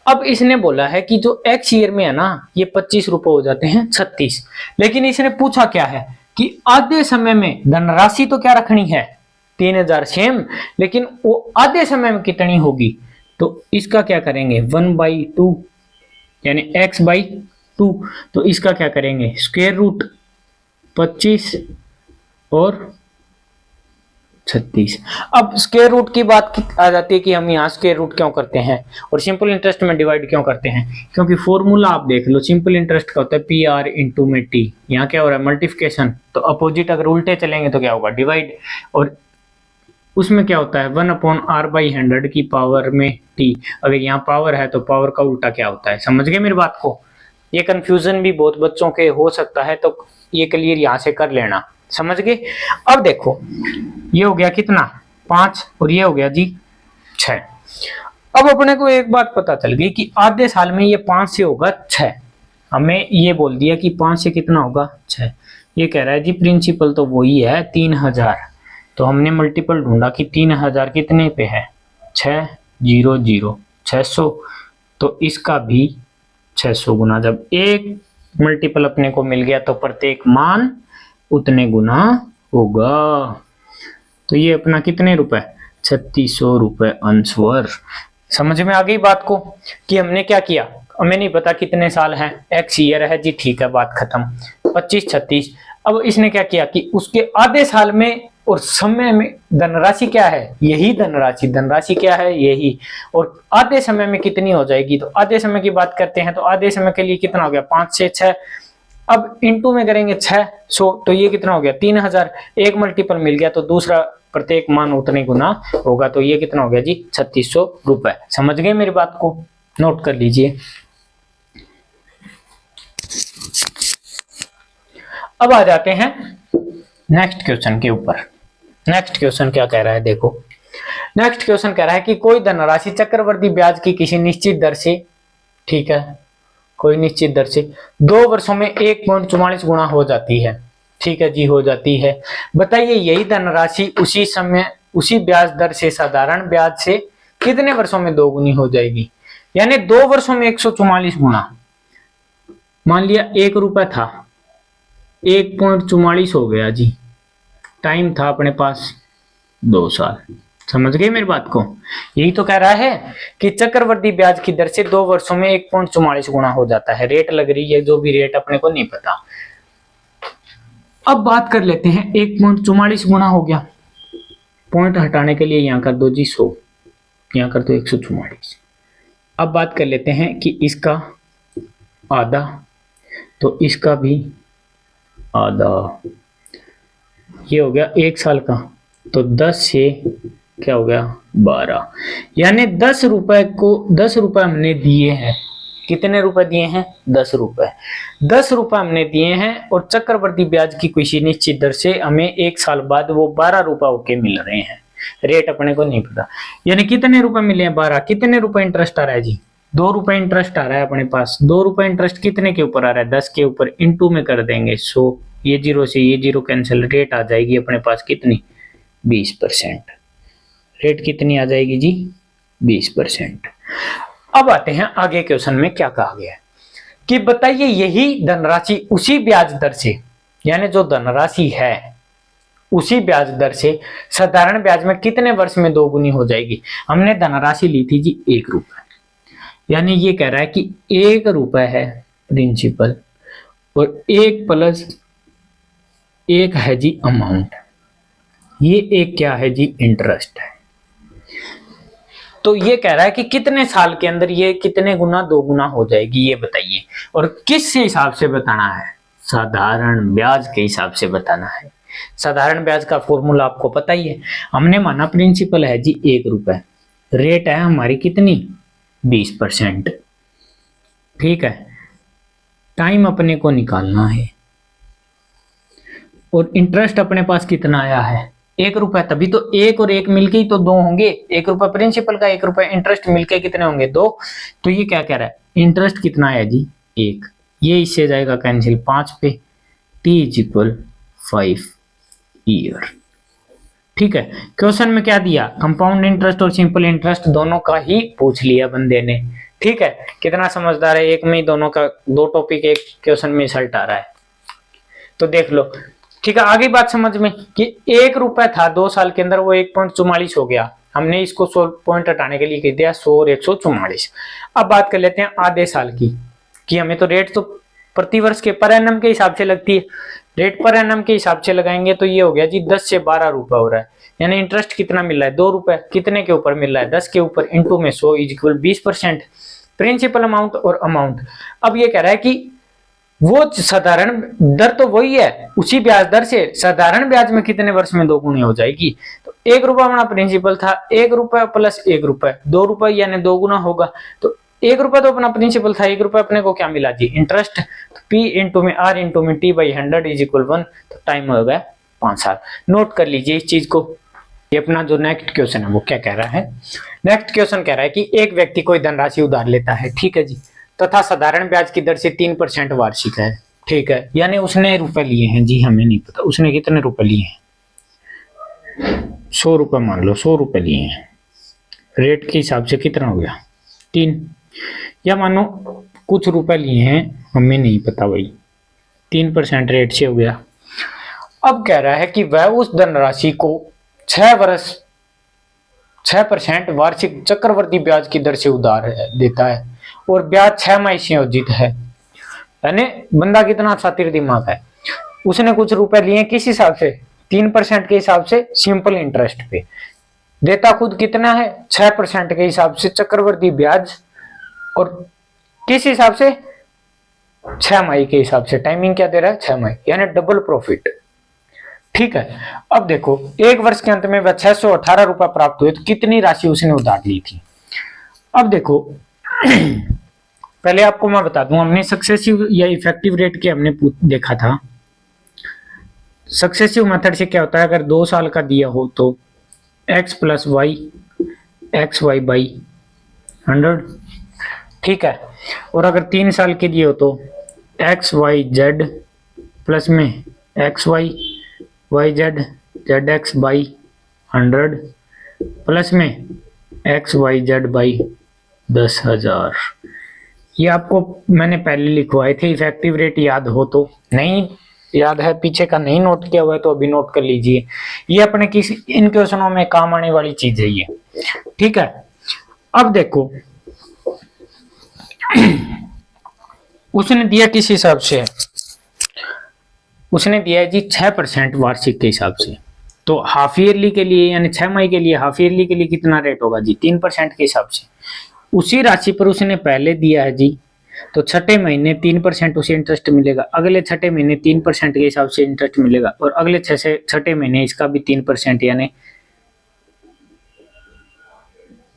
अब इसने बोला है कि जो एक्स ईयर में है ना ये 25 रुपए हो जाते हैं 36, लेकिन इसने पूछा क्या है कि आधे समय में धनराशि तो क्या रखनी है 3000 सेम, लेकिन वो आधे समय में कितनी होगी, तो इसका क्या करेंगे 1/2 यानी x/2, तो इसका क्या करेंगे स्क्वायर रूट 25 और 36। अब स्क्वायर रूट की बात आ जाती है कि हम यहाँ स्क्वायर रूट क्यों करते हैं और सिंपल इंटरेस्ट में डिवाइड क्यों करते हैं, क्योंकि फॉर्मूला आप देख लो, सिंपल इंटरेस्ट का होता है PR इंटू में T, यहाँ क्या हो रहा है मल्टीप्लिकेशन, तो अपोजिट अगर उल्टे चलेंगे तो क्या होगा डिवाइड, और उसमें क्या होता है 1/r/100 की पावर में T, अगर यहाँ पावर है तो पावर का उल्टा क्या होता है। समझ गए मेरी बात को? ये कंफ्यूजन भी बहुत बच्चों के हो सकता है, तो ये क्लियर यहाँ से कर लेना। समझ गए? अब देखो ये हो गया कितना 5 और ये हो गया जी 6। अब अपने को एक बात पता चल गई कि आधे साल में ये 5 से होगा 6, हमें ये बोल दिया कि 5 से कितना होगा 6। ये कह रहा है जी प्रिंसिपल तो वही है 3000, तो हमने मल्टीपल ढूंढा कि 3000 कितने पे है 600 600, तो इसका भी 600 गुना, जब एक मल्टीपल अपने को मिल गया तो प्रत्येक मान उतने गुना होगा। तो ये अपना कितने रुपए 3600 रुपए आंसर। समझ में आ गई बात को कि हमने क्या किया, हमें नहीं पता कितने साल है, एक्स ईयर है जी, ठीक है बात खत्म 25 36। अब इसने क्या किया कि उसके आधे साल में और समय में धनराशि क्या है, यही धनराशि क्या है यही, और आधे समय में कितनी हो जाएगी, तो आधे समय की बात करते हैं तो आधे समय के लिए कितना हो गया 5 से 6, अब इनटू में करेंगे 600, तो ये कितना हो गया 3000, एक मल्टीपल मिल गया तो दूसरा प्रत्येक मान उतने गुना होगा, तो ये कितना हो गया जी 3600 रुपए। समझ गए मेरी बात को? नोट कर लीजिए। अब आ जाते हैं नेक्स्ट क्वेश्चन के ऊपर। नेक्स्ट क्वेश्चन क्या कह रहा है देखो, नेक्स्ट क्वेश्चन कह रहा है कि कोई धनराशि चक्रवर्ती ब्याज की किसी निश्चित दर से, ठीक है कोई निश्चित दर से 2 वर्षों में 1.44 गुना हो जाती है। ठीक है जी, हो जाती है। बताइए यही धनराशि उसी समय उसी ब्याज दर से साधारण ब्याज से कितने वर्षों में 2 गुनी हो जाएगी, यानी 2 वर्षों में 144 गुना। मान लिया 1 रुपए था 1.44 हो गया जी, टाइम था अपने पास 2 साल। समझ गए मेरी बात को? यही तो कह रहा है कि चक्रवृद्धि ब्याज की दर से 2 वर्षों में 1.44 गुना हो जाता है। रेट लग रही है जो भी रेट अपने को नहीं पता। अब बात कर लेते हैं 1.44 गुना हो गया, पॉइंट हटाने के लिए यहाँ कर दो जी 100, यहाँ कर दो 144। अब बात कर लेते हैं कि इसका आधा, तो इसका भी आधा, ये हो गया 1 साल का, तो 10 से क्या हो गया 12, यानी 10 रुपए को 10 रुपए हमने दिए हैं। कितने रुपए दिए हैं? 10 रुपए। 10 रुपए हमने दिए हैं और चक्रवृद्धि ब्याज की किसी निश्चित दर से हमें 1 साल बाद वो 12 रुपए होके मिल रहे हैं। रेट अपने को नहीं पता, यानी कितने रुपए मिले हैं? 12। कितने रुपए इंटरेस्ट आ रहा है जी? 2 रुपए इंटरेस्ट आ रहा है अपने पास। 2 रुपए इंटरेस्ट कितने के ऊपर आ रहा है? 10 के ऊपर, इंटू में कर देंगे 100, ये जीरो से ये जीरो कैंसिल, रेट आ जाएगी अपने पास कितनी? 20%। रेट कितनी आ जाएगी जी? 20%। अब आते हैं आगे क्वेश्चन में क्या कहा गया है कि बताइए यही धनराशि उसी ब्याज दर से, यानी जो धनराशि है उसी ब्याज दर से साधारण ब्याज में कितने वर्ष में 2 गुनी हो जाएगी। हमने धनराशि ली थी जी 1 रुपए, यानी ये कह रहा है कि 1 रुपए है प्रिंसिपल और 1 प्लस 1 है जी अमाउंट, ये 1 क्या है जी? इंटरेस्ट है। तो ये कह रहा है कि कितने साल के अंदर ये कितने गुना 2 गुना हो जाएगी, ये बताइए। और किस हिसाब से बताना है? साधारण ब्याज के हिसाब से बताना है। साधारण ब्याज का फॉर्मूला आपको पता ही है। हमने माना प्रिंसिपल है जी 1 रुपए, रेट है हमारी कितनी? 20%। ठीक है, टाइम अपने को निकालना है और इंटरेस्ट अपने पास कितना आया है? 1 रुपए। तभी तो 1 और 1 मिलके ही तो 2 होंगे। 1 रुपए प्रिंसिपल का, 1 रुपए इंटरेस्ट मिलके कितने होंगे? 2। तो ये क्या कह रहा है? इंटरेस्ट कितना है जी? 1। ये इससे जाएगा कैंसिल 5 पे, t = 5 ईयर। ठीक है, क्वेश्चन में क्या दिया? कंपाउंड इंटरेस्ट और सिंपल इंटरेस्ट दोनों का ही पूछ लिया बंदे ने। ठीक है, कितना समझदार है, एक में ही दोनों का 2 टॉपिक एक क्वेश्चन में रिजल्ट आ रहा है। तो देख लो। ठीक है, आगे बात समझ में कि 1 रुपए था 2 साल के अंदर, वो 1.44 हो गया। हमने इसको 100 पॉइंट हटाने के लिए कह दिया 100 और 144। अब बात कर लेते हैं आधे साल की, कि हमें तो रेट तो प्रति वर्ष के पर एनम के हिसाब से लगती है। रेट पर एनम के हिसाब से लगाएंगे तो ये हो गया जी 10 से 12 रुपए हो रहा है, यानी इंटरेस्ट कितना मिल रहा है? 2 रुपए। कितने के ऊपर मिल रहा है? 10 के ऊपर, इंटू में 100 = 20%। प्रिंसिपल अमाउंट और अमाउंट। अब ये कह रहा है कि वो साधारण दर तो वही है, उसी ब्याज दर से साधारण ब्याज में कितने वर्ष में 2 गुनी हो जाएगी। तो 1 रुपया अपना प्रिंसिपल था, 1 रुपया प्लस 1 रुपए, 2 रुपए यानी 2 गुना होगा। तो 1 रुपया तो अपना प्रिंसिपल था, 1 रुपया अपने को क्या मिला जी? इंटरेस्ट। तो P इंटू में R इंटू में T/100 = 1। तो टाइम हो गया 5 साल। नोट कर लीजिए इस चीज को। ये अपना जो नेक्स्ट क्वेश्चन है वो क्या कह रहा है? नेक्स्ट क्वेश्चन कह रहा है कि एक व्यक्ति कोई धनराशि उधार लेता है, ठीक है जी, तथा साधारण ब्याज की दर से 3% वार्षिक है। ठीक है, यानी उसने रुपए लिए हैं जी, हमें नहीं पता उसने कितने रुपए लिए हैं। 100 रुपए मान लो, 100 रुपए लिए हैं। रेट के हिसाब से कितना हो गया? 3। या मानो कुछ रुपए लिए हैं, हमें नहीं पता भाई, 3% रेट से हो गया। अब कह रहा है कि वह उस धनराशि को 6% वार्षिक चक्रवर्ती ब्याज की दर से उधार देता है और ब्याज 6 माह से अर्जित है। यानी बंदा कितना शातिर दिमाग है, उसने कुछ रुपए लिए किस हिसाब से? 3% के हिसाब से, सिंपल इंटरेस्ट पे। देता खुद कितना है? 6% के हिसाब से चक्रवर्ती ब्याज, और किस हिसाब से? 6 माह के हिसाब से। टाइमिंग क्या दे रहा है? 6 माह, यानी डबल प्रॉफिट। ठीक है, अब देखो 1 वर्ष के अंत में वह 618 रुपए प्राप्त हुए, तो कितनी राशि उसने उधार ली थी। अब देखो पहले आपको मैं बता दूं, हमने सक्सेसिव या इफेक्टिव रेट के हमने देखा था। सक्सेसिव मेथड से क्या होता है, अगर 2 साल का दिया हो तो x + y xy/100। ठीक है, और अगर 3 साल के दिए हो तो xyz प्लस में xy yz zx/100 प्लस में xyz/10,000। ये आपको मैंने पहले लिखवाए थे, इफेक्टिव रेट याद हो तो। नहीं याद है, पीछे का नहीं नोट किया हुआ है तो अभी नोट कर लीजिए। ये अपने किसी इन क्वेश्चनों में काम आने वाली चीज है ये, ठीक है। अब देखो उसने दिया किस हिसाब से है, उसने दिया है जी 6% वार्षिक के हिसाब से। तो हाफ ईयरली के लिए यानी 6 माह के लिए हाफ ईयरली के लिए कितना रेट होगा जी 3% के हिसाब से। उसी राशि पर उसने पहले दिया है जी, तो छठे महीने 3% उसे इंटरेस्ट मिलेगा, अगले छठे महीने 3% के हिसाब से इंटरेस्ट मिलेगा, और अगले छठे महीने इसका भी 3% यानी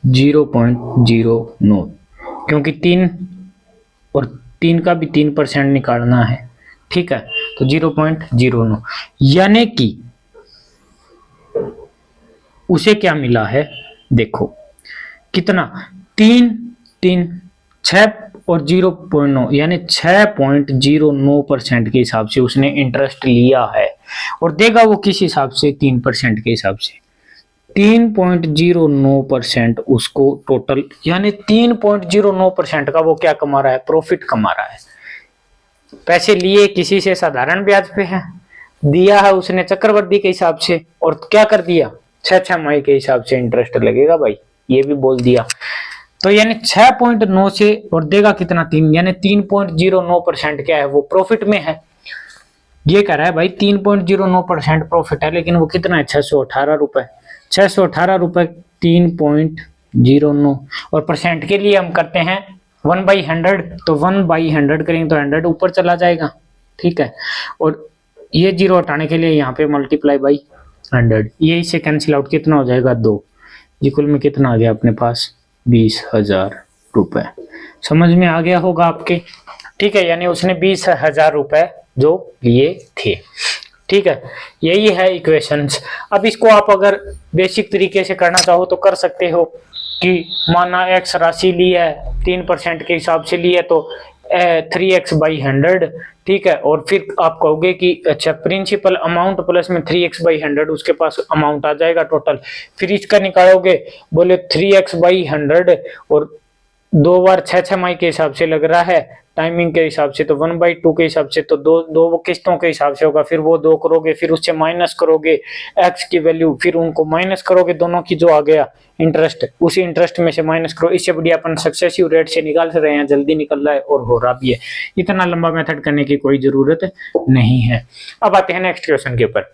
0.09, क्योंकि 3 और 3 का भी 3% निकालना है, ठीक है। तो 0.09 यानी कि उसे क्या मिला है, देखो कितना 6 और 0.9 यानी 6.09% के हिसाब से उसने इंटरेस्ट लिया है, और देगा वो किस हिसाब से 3% के हिसाब से। 3.09% उसको टोटल यानी 3.09% का वो क्या कमा रहा है, प्रॉफिट कमा रहा है। पैसे लिए किसी से साधारण ब्याज पे है, दिया है उसने चक्रवृद्धि के हिसाब से, और क्या कर दिया 6 माह के हिसाब से इंटरेस्ट लगेगा भाई, ये भी बोल दिया। तो यानी 6.9 से और देगा कितना 3 यानी 3.09% क्या है वो प्रॉफिट में है। ये कह रहा है भाई 3.09% प्रॉफिट है, लेकिन वो कितना है 618 रुपए। 618 रुपए 3.09 और परसेंट के लिए हम करते हैं 1/100, तो 1/100 करेंगे तो 100 ऊपर चला जाएगा, ठीक है। और ये 0 हटाने के लिए यहाँ पे मल्टीप्लाई बाई 100, ये इससे कैंसिल आउट कितना हो जाएगा 2, ये कुल में कितना आ गया अपने पास 20,000 रुपए। समझ में आ गया होगा आपके, ठीक है। यानी उसने 20,000 रुपए जो लिए थे, ठीक है। यही है इक्वेशंस। अब इसको आप अगर बेसिक तरीके से करना चाहो तो कर सकते हो कि माना x राशि ली है 3% के हिसाब से ली है तो 3x/100, ठीक है। और फिर आप कहोगे कि अच्छा प्रिंसिपल अमाउंट प्लस में 3x/100 उसके पास अमाउंट आ जाएगा टोटल, फिर इसका निकालोगे बोले 3x/100 और 2 बार 6 माह के हिसाब से लग रहा है, टाइमिंग के हिसाब से तो 1/2 के हिसाब से तो दो किस्तों के हिसाब से होगा, फिर वो 2 करोगे, फिर उससे माइनस करोगे x की वैल्यू, फिर उनको माइनस करोगे दोनों की जो आ गया इंटरेस्ट, उसी इंटरेस्ट में से माइनस करो। इससे बढ़िया अपन सक्सेसिव रेट से निकाल रहे हैं, जल्दी निकल रहा है और हो रहा भी है, इतना लंबा मेथड करने की कोई जरूरत नहीं है। अब आते हैं नेक्स्ट क्वेश्चन के ऊपर।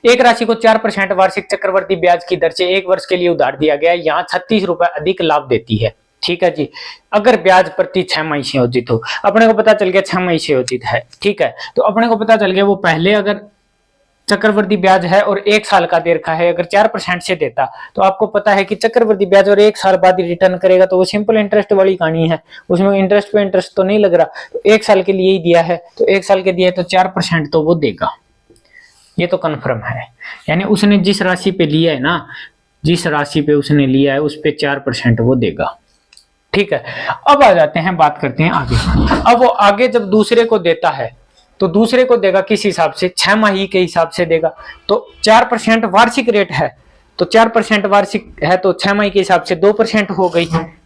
एक राशि को 4% वार्षिक चक्रवर्ती ब्याज की दर से 1 वर्ष के लिए उधार दिया गया, यहाँ 36 रुपए अधिक लाभ देती है, ठीक है जी। अगर ब्याज प्रति 6 माह से योजित हो, अपने को पता चल गया 6 माह से योजित है, ठीक है। तो अपने को पता चल गया वो पहले अगर चक्रवर्ती ब्याज है और 1 साल का दे रखा है, अगर 4% से देता तो आपको पता है कि चक्रवर्ती ब्याज और 1 साल बाद ही रिटर्न करेगा, तो वो सिंपल इंटरेस्ट वाली कहानी है, उसमें इंटरेस्ट पे इंटरेस्ट तो नहीं लग रहा। तो 1 साल के लिए ही दिया है, तो 1 साल के दिया है तो 4% तो वो देगा, ये तो कन्फर्म है। यानी उसने जिस राशि पे लिया है ना, जिस राशि पे उसने लिया है उस पे 4% वो देगा, ठीक है। अब आ जाते हैं, बात करते हैं आगे। अब वो आगे जब दूसरे को देता है तो दूसरे को देगा किस हिसाब से, 6 माही के हिसाब से देगा। तो 4% वार्षिक रेट है, तो 4% वार्षिक है तो 6 माही के हिसाब से 2% हो गई,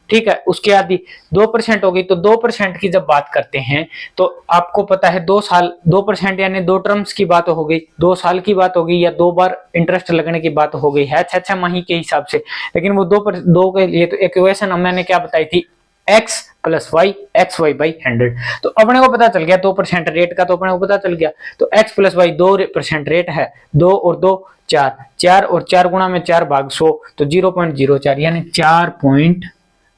ठीक है। उसके आदि 2% हो गई, तो 2% की जब बात करते हैं तो आपको पता है 2 साल 2% यानी 2 टर्म्स की बात हो गई, 2 साल की बात हो गई या 2 बार इंटरेस्ट लगने की बात हो गई है 6 माही के हिसाब से। लेकिन वो 2 के लिए तो इक्वेशन मैंने क्या बताई थी, x + y xy/100। तो अपने को पता चल गया 2% रेट का, तो अपने को पता चल गया तो x + y 2% रेट है, 2 और 2 4, 4 और 4 गुणा में 4/100 तो 0.04 यानी 4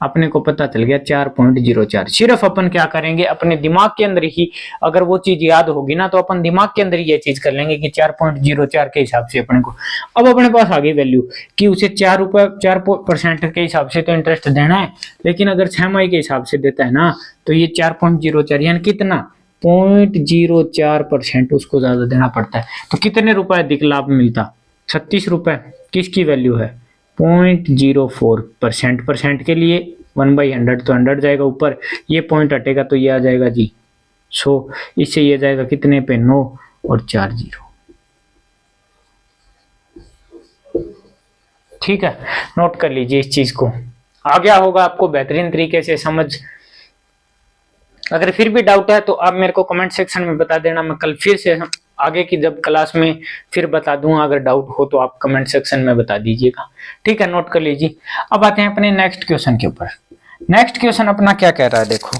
अपने को पता चल गया 4.04। सिर्फ अपन क्या करेंगे अपने दिमाग के अंदर ही, अगर वो चीज याद होगी ना तो अपन दिमाग के अंदर ये चीज कर लेंगे कि 4.04 के हिसाब से अपने को। अब अपने पास आ गई वैल्यू कि उसे 4% के हिसाब से तो इंटरेस्ट देना है, लेकिन अगर 6 माह के हिसाब से देता है ना तो ये 4.04 यानी कितना 0.04% उसको ज्यादा देना पड़ता है। तो कितने रुपए अधिक लाभ मिलता, 36 रुपए। किसकी वैल्यू है 0.04%, परसेंट के लिए 1/100 तो 100 जाएगा ऊपर, ये पॉइंट हटेगा तो ये आ जाएगा जी 100, इससे ये जाएगा कितने पे 9 और 4 0, ठीक है। नोट कर लीजिए इस चीज को, आ गया होगा आपको बेहतरीन तरीके से समझ। अगर फिर भी डाउट है तो आप मेरे को कमेंट सेक्शन में बता देना, मैं कल फिर से आगे की जब क्लास में फिर बता दूंगा। अगर डाउट हो तो आप कमेंट सेक्शन में बता दीजिएगा, ठीक है, नोट कर लीजिए। अब आते हैं अपने नेक्स्ट क्वेश्चन के ऊपर। नेक्स्ट क्वेश्चन अपना क्या कह रहा है, देखो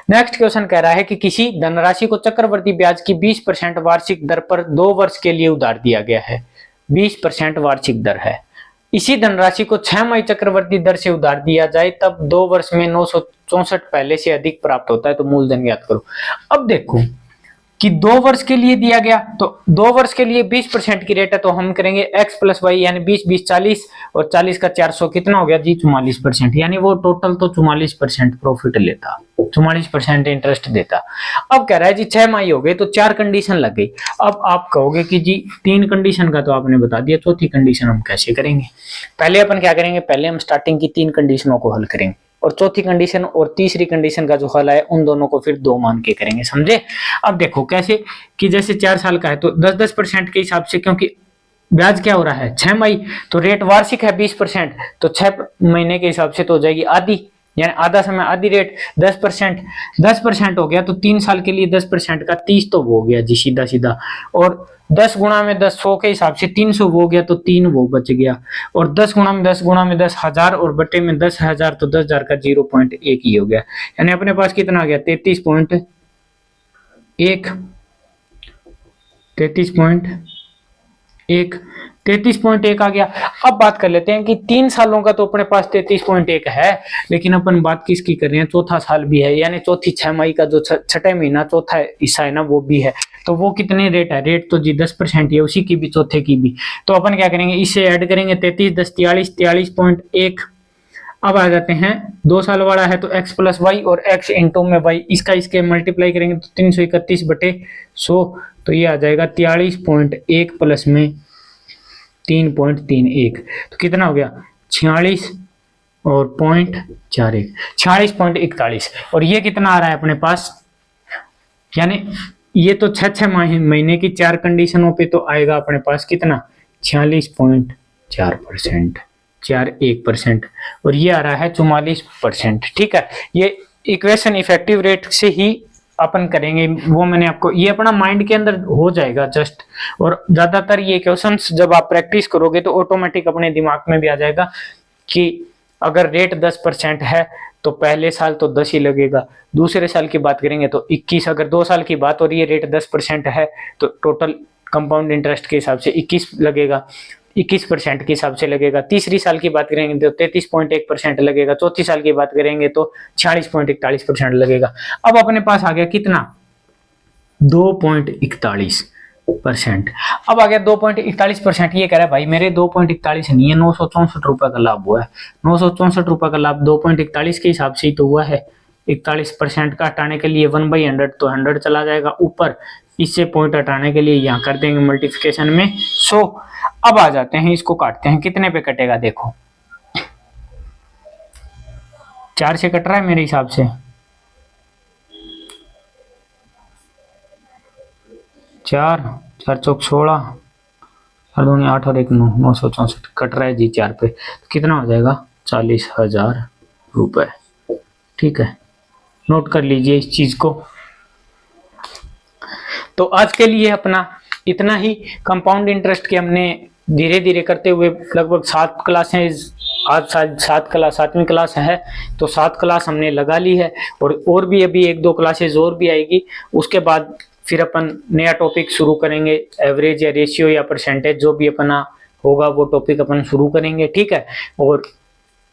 नेक्स्ट क्वेश्चन कह रहा है कि किसी धनराशि को चक्रवर्ती ब्याज की 20% वार्षिक दर पर 2 वर्ष के लिए उधार दिया गया है। 20% वार्षिक दर है। इसी धनराशि को 6 माही चक्रवर्ती दर से उधार दिया जाए तब 2 वर्ष में 964 पहले से अधिक प्राप्त होता है, तो मूलधन ज्ञात करो। अब देखो कि 2 वर्ष के लिए दिया गया, तो 2 वर्ष के लिए 20% की रेट है, तो हम करेंगे x प्लस वाई, यानी 20 20 40 और 40 का 400 कितना हो गया जी 44%, यानी वो टोटल तो 44% प्रॉफिट लेता, 44% इंटरेस्ट देता। अब कह रहा है जी 6 माही हो गए तो 4 कंडीशन लग गई। अब आप कहोगे कि जी 3 कंडीशन का तो आपने बता दिया, चौथी कंडीशन हम कैसे करेंगे। पहले अपन क्या करेंगे, पहले हम स्टार्टिंग की 3 कंडीशनों को हल करेंगे और चौथी कंडीशन और तीसरी कंडीशन का जो हल है उन दोनों को फिर 2 मान के करेंगे, समझे। अब देखो कैसे कि जैसे 4 साल का है तो 10-10% के हिसाब से, क्योंकि ब्याज क्या हो रहा है 6 माही, तो रेट वार्षिक है 20%, तो 6 महीने के हिसाब से तो हो जाएगी आधी, यानी आधा समय आधी रेट 10% हो गया, तो 3 साल के लिए 10% का 30 तो वो हो गया जी सीधा सीधा, और 10 गुणा में 10 100 के हिसाब से 300 वो हो गया, तो 3 वो बच गया, और 10 गुणा में 10 गुणा में 10 1000 और बटे में 10,000, तो 10,000 का 0.1 ही हो गया, यानी अपने पास कितना आ गया 33.1 33.1 आ गया। अब बात कर लेते हैं कि 3 सालों का तो अपने पास 33.1 है, लेकिन अपन बात किसकी कर रहे हैं, चौथा साल भी है, यानी चौथी 6 माही का जो 6ठे महीना चौथा हिस्सा है ना वो भी है, तो वो कितने रेट है, रेट तो जी 10% है, उसी की भी चौथे की भी। तो अपन क्या करेंगे, इससे ऐड करेंगे 33 10 43 43.1। अब आ जाते हैं 2 साल वाला है तो x प्लस वाई और x इंटू में y, इसका इसके मल्टीप्लाई करेंगे तो 331 बटे 100, तो ये आ जाएगा 43.1 प्लस में 3.31, तो कितना हो गया 46 और 0.41 46.41, और ये कितना आ रहा है अपने पास, यानी ये तो 6 महीने की 4 कंडीशनों पे तो आएगा अपने पास कितना 46.4%, 41%, और ये आ रहा है 44%, ठीक है। ये इक्वेशन इफेक्टिव रेट से ही अपन करेंगे, वो मैंने आपको, ये अपना माइंड के अंदर हो जाएगा जस्ट, और ज्यादातर ये क्वेश्चंस जब आप प्रैक्टिस करोगे तो ऑटोमेटिक अपने दिमाग में भी आ जाएगा कि अगर रेट 10% है तो पहले साल तो 10 ही लगेगा, दूसरे साल की बात करेंगे तो 21, अगर 2 साल की बात हो रही है रेट 10% है तो टोटल कंपाउंड इंटरेस्ट के हिसाब से 21 लगेगा, 21% के हिसाब से लगेगा, तीसरी साल की बात करेंगे तो 33.1% लगेगा, चौथी साल की बात करेंगे तो 46.41% लगेगा। अब अपने पास आ गया कितना 2.41%। अब आ गया 2.41%, ये कह रहा है भाई मेरे 2.41 नहीं है, 964 रुपए का लाभ हुआ है, 964 रुपए का लाभ 2.41 के हिसाब से ही तो हुआ है। 41% का हटाने के लिए 1/100 तो 100 चला जाएगा ऊपर, इससे पॉइंट हटाने के लिए यहाँ कर देंगे मल्टीप्लिकेशन में 100। अब आ जाते हैं इसको काटते हैं, कितने पे कटेगा देखो 4 से कट रहा है मेरे हिसाब से, 4 4 चौक 16 4 दूनी 8 और 1 9, 964 कट रहा है जी 4 पे, तो कितना हो जाएगा 40,000 रुपए, ठीक है, नोट कर लीजिए इस चीज को। तो आज के लिए अपना इतना ही, कंपाउंड इंटरेस्ट के हमने धीरे धीरे करते हुए लगभग 7 क्लासें, आज 7वीं क्लास है तो 7 क्लास हमने लगा ली है, और भी अभी 1-2 क्लासेस और भी आएगी, उसके बाद फिर अपन नया टॉपिक शुरू करेंगे, एवरेज या रेशियो या परसेंटेज जो भी अपना होगा वो टॉपिक अपन शुरू करेंगे, ठीक है। और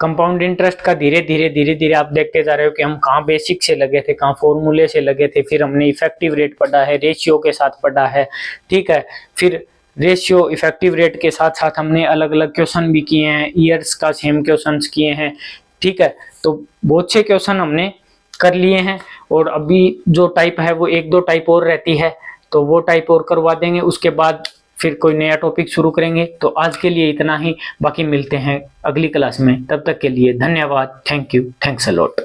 कंपाउंड इंटरेस्ट का धीरे धीरे आप देखते जा रहे हो कि हम कहाँ बेसिक से लगे थे, कहाँ फॉर्मूले से लगे थे, फिर हमने इफेक्टिव रेट पढ़ा है, रेशियो के साथ पढ़ा है, ठीक है। फिर रेशियो इफेक्टिव रेट के साथ साथ हमने अलग अलग क्वेश्चन भी किए हैं, ईयर्स का सेम क्वेश्चंस किए हैं, ठीक है। तो बहुत से क्वेश्चन हमने कर लिए हैं, और अभी जो टाइप है वो 1-2 टाइप और रहती है, तो वो टाइप और करवा देंगे, उसके बाद फिर कोई नया टॉपिक शुरू करेंगे। तो आज के लिए इतना ही, बाकी मिलते हैं अगली क्लास में, तब तक के लिए धन्यवाद, thank you, thanks a lot.